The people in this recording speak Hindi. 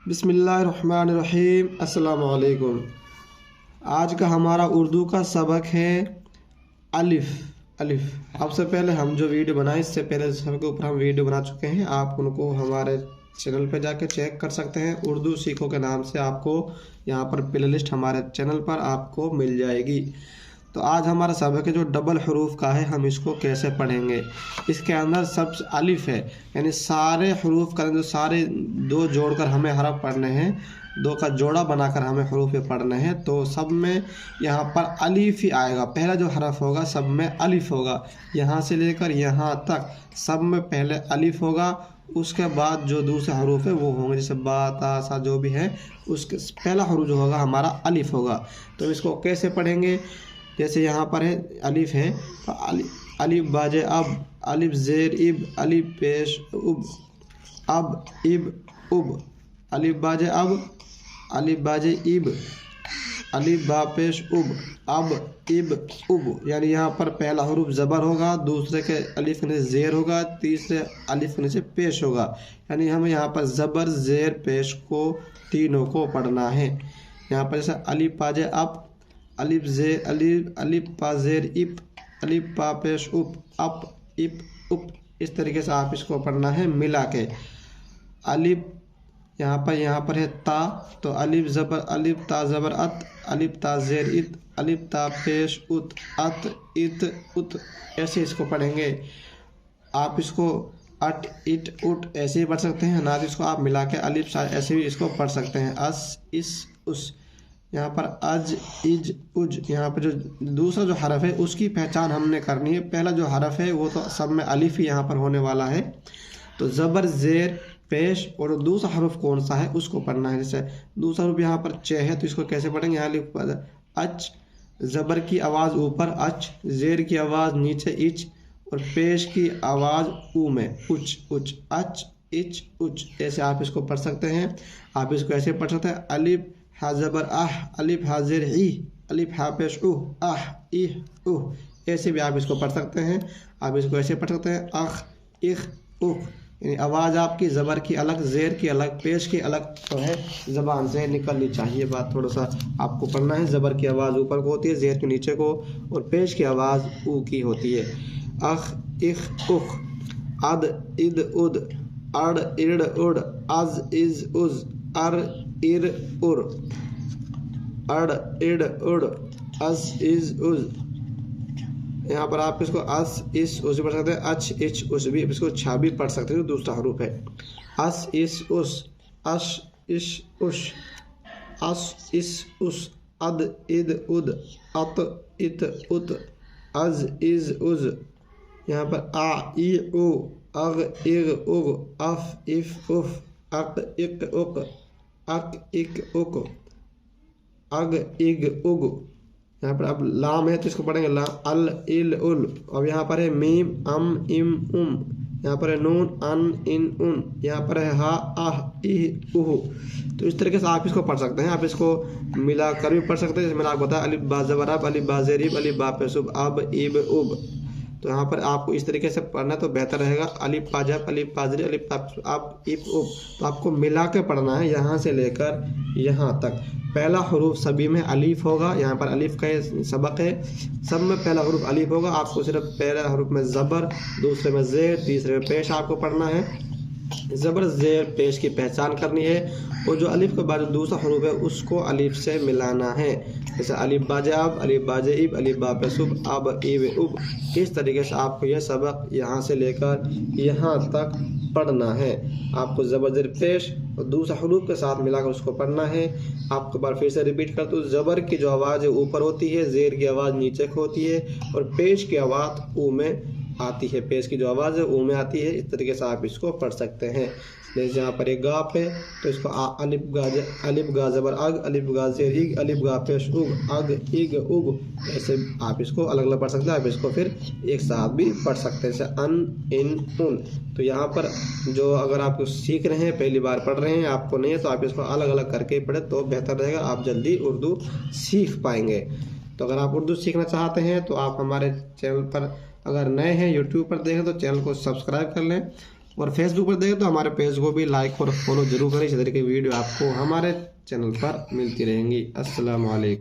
बिस्मिल्लाहिर्रहमानिर्रहीम। अस्सलाम वालेकुम। आज का हमारा उर्दू का सबक है अलिफ। अलिफ सबसे पहले हम जो वीडियो बनाए इससे पहले सबके ऊपर हम वीडियो बना चुके हैं। आप उनको हमारे चैनल पर जाकर चेक कर सकते हैं। उर्दू सीखो के नाम से आपको यहाँ पर प्लेलिस्ट हमारे चैनल पर आपको मिल जाएगी। तो आज हमारा सबक है जो डबल हरूफ का है, हम इसको कैसे पढ़ेंगे। इसके अंदर सब अलिफ है, यानी सारे हरूफ का जो सारे दो जोड़कर हमें हरफ पढ़ने हैं, दो का जोड़ा बनाकर हमें हरूफ पे पढ़ने हैं। तो सब में यहाँ पर अलिफ ही आएगा। पहला जो हरफ होगा सब में अलिफ होगा, यहाँ से लेकर यहाँ तक सब में पहले अलिफ होगा। उसके बाद जो दूसरे हरूफ है वो होंगे, जैसे बा ता सा जो भी है, उसके पहला हरूफ जो होगा हमारा अलिफ होगा। तो इसको कैसे पढ़ेंगे, जैसे यहाँ पर है अलिफ है तो अलिफ बाजे अब, अलिफ जेर इब, अलिफ पेश उब, अब इब उब, अलिफ बाजे अब, अलिफ बाजे इब, अलिफ बा पेश उब, अब इब उब। यानी यहाँ पर पहला हरूफ ज़बर होगा, दूसरे के अलिफ के नीचे जेर होगा, तीसरे अलिफ के नीचे पेश होगा। यानी हमें यहाँ पर ज़बर जेर पेश को तीनों को पढ़ना है। यहाँ पर जैसे अलिफ बाजे अब, अलिफ जे अलिफ पा जेर इप, अलिफ पा पेश उप, अप इप उप। इस तरीके से आप इसको पढ़ना है मिला के। अलिफ यहाँ पर है ता, तो अलिफ ज़बर अलिफ ता ज़बर अत, अलिफ ता जेर इत, अलिफ ता पेश उत, अत इत उत। ऐसे इसको पढ़ेंगे। आप इसको अट इट उट ऐसे ही पढ़ सकते हैं, ना तो इसको आप मिला के अलिफ सा ऐसे भी इसको पढ़ सकते हैं। अस इस उस। यहाँ पर अज इज उज। यहाँ पर जो दूसरा जो हरफ है उसकी पहचान हमने करनी है। पहला जो हरफ है वो तो सब में अलिफ ही यहाँ पर होने वाला है। तो ज़बर जेर पेश और दूसरा हरफ कौन सा है उसको पढ़ना है। जैसे दूसरा हरफ यहाँ पर च है तो इसको कैसे पढ़ेंगे, यहाँ लिख अच, ज़बर की आवाज़ ऊपर अच, जेर की आवाज़ नीचे इच, और पेश की आवाज़ ऊ में उच उच, अच इच उच। ऐसे आप इसको पढ़ सकते हैं। आप इसको ऐसे पढ़ सकते हैं, अलिफ हा ज़बर आह, अलिफ हा जेर ई, अलिफ हा पेश उह आह इह उह। ऐसे भी आप इसको पढ़ सकते हैं। आप इसको ऐसे पढ़ सकते हैं, अख इख उख। यानी आवाज़ आपकी ज़बर की अलग, ज़ेर की अलग, पेश की अलग तो है ज़बान से निकलनी चाहिए। बात थोड़ा सा आपको पढ़ना है। ज़बर की आवाज़ ऊपर को होती है, ज़ेर के नीचे को, और पेश की आवाज़ ऊ की होती है। अख इख उख, अद इद उद, अड़ इड़ उड़, अज इज उज, अर इर उर, अड़ इड़ उड़, अस इज उज। यहाँ पर आप इसको अस इस उस पढ़ सकते हैं, अच इच उस भी, इसको छा भी पढ़ सकते हैं। दूसरा हरूफ है अस इस उस, अश इश उश, अस इस उस, अद इद उद, अत इत उत, अज इज उज। यहाँ पर आ ई उ, अग इग उग, अफ इफ उफ, अक इक उक, अक इक उक, अग इग उग। यहाँ पर अब लाम है तो इसको पढ़ेंगे ला अल इल उल। अब यहाँ पर है मीम अम इम उम, यहाँ पर है नून अन इन उन, यहाँ पर है हा आह इह उह। तो इस तरीके से आप इसको पढ़ सकते हैं। आप इसको मिला कर भी पढ़ सकते हैं। जैसे मैंने आपको बताया, अलिफ बा ज़बर अब, अलिफ बा ज़ेर इब, अलिफ बा पेश उब, अब इब उब। तो यहाँ पर आपको इस तरीके से पढ़ना तो बेहतर रहेगा। अलिफ पा जब, अलिफ पा ज़ेर, अलिफ अब इब उब। तो आपको मिला के पढ़ना है यहाँ से लेकर यहाँ तक। पहला हरूफ सभी में अलीफ होगा। यहाँ पर अलीफ का सबक है, सब में पहला हरूफ अलीफ होगा। आपको सिर्फ पहला हरूफ में ज़बर, दूसरे में ज़ेर, तीसरे में पेश आपको पढ़ना है। ज़बर ज़ेर पेश की पहचान करनी है, और जो अलिफ के बाद जो दूसरा हरूफ है उसको अलिफ से मिलाना है। जैसे अलिफ बाजे अब, अलिफ बाजे इब, अलिफ बा पेश उब, अब इब उब। इस तरीके से आपको यह सबक यहाँ से लेकर यहाँ तक पढ़ना है। आपको ज़बर ज़ेर पेश और दूसरा हरूफ के साथ मिलाकर उसको पढ़ना है। आपको बार फिर से रिपीट कर दूँ, ज़बर की जो आवाज़ है ऊपर होती है, ज़ेर की आवाज़ नीचे को होती है, और पेश की आवाज़ ऊ में आती है। पेश की जो आवाज़ है ऊ में आती है। इस तरीके से आप इसको पढ़ सकते हैं। जैसे यहाँ पर एक गाप है तो इसको अलिफ गा ज़बर अग, अलिफ गा ज़ेर इग, अलिफ गा पेश उग, अग इग उग। ऐसे आप इसको अलग अलग पढ़ सकते हैं। आप इसको फिर एक साथ भी पढ़ सकते हैं, जैसे अन इन उन। तो यहाँ पर जो अगर आप सीख रहे हैं, पहली बार पढ़ रहे हैं, आपको नहीं है, तो आप इसको अलग अलग करके पढ़े तो बेहतर रहेगा। आप जल्दी उर्दू सीख पाएंगे। तो अगर आप उर्दू सीखना चाहते हैं तो आप हमारे चैनल पर अगर नए हैं, यूट्यूब पर देखें तो चैनल को सब्सक्राइब कर लें, और फेसबुक पर देखें तो हमारे पेज को भी लाइक और फॉलो जरूर करें। इसी तरह की वीडियो आपको हमारे चैनल पर मिलती रहेंगी। अस्सलाम वालेकुम।